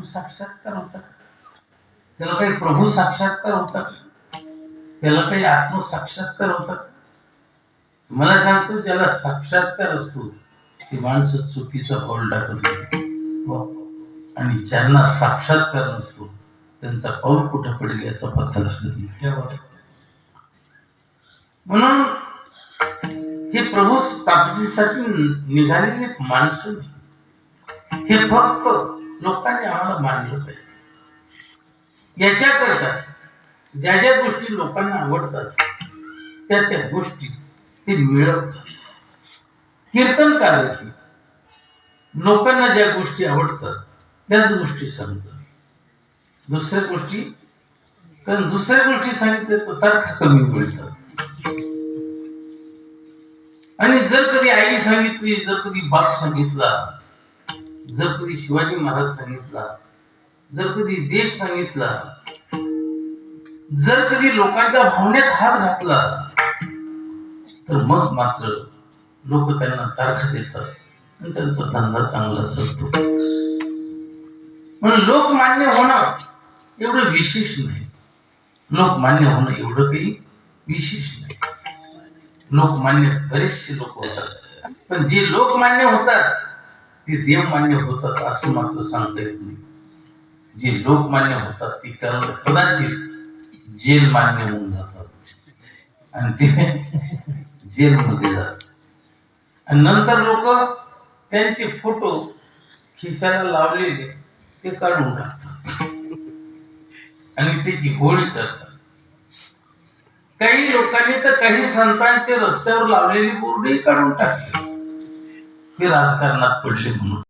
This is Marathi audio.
प्रभू साक्षात्कार होता का? त्याला काही प्रभू साक्षात्कार होता का? त्याला काही आत्मसाक्षात्कार होता का? मला सांगतो, ज्याला साक्षात्कार असतो ती माणसं चुकीचं पाऊल टाकत नाही, आणि ज्यांना साक्षात्कार नसतो त्यांचा पाऊल कुठं पडेल याचा पत्ता लागत नाही. म्हणून हे प्रभू प्राप्तीसाठी निघालेली माणसं, हे फक्त लोकांनी आम्हाला मानलं पाहिजे. याच्याकरता ज्या ज्या गोष्टी लोकांना आवडतात त्या त्या गोष्टी ते मिळवतात. कीर्तनकार लोकांना ज्या गोष्टी आवडतात त्याच गोष्टी सांगतात. दुसऱ्या गोष्टी, कारण दुसऱ्या गोष्टी सांगितल्या तर तारखा कमी मिळतात. आणि जर कधी आई सांगितली, जर कधी बाप सांगितला, जर कधी शिवाजी महाराज सांगितला, जर कधी देश सांगितला, जर कधी लोकांच्या भावनेत हात घातला, तर मग मात्र लोक त्यांना तारखा देतात आणि त्यांचा धंदा चांगला चालतो. म्हणून लोकमान्य होणं एवढं विशेष नाही. लोकमान्य होणं एवढं काही विशेष नाही. लोकमान्य बरेचसे लोक होतात, पण जे लोकमान्य होतात ते देवमान्य होतात असं मात्र सांगता येत नाही. जे लोकमान्य होतात ते कदाचित जेल मान्य होऊन जातात आणि ते जेलमध्ये जातात. आणि नंतर लोक त्यांचे फोटो खिशाला लावलेले ते काढून टाकतात आणि त्याची होळी करतात. काही लोकांनी तर काही संतांचे रस्त्यावर लावलेली बोर्डही काढून टाकले, ते राजकारणात पडले म्हणून.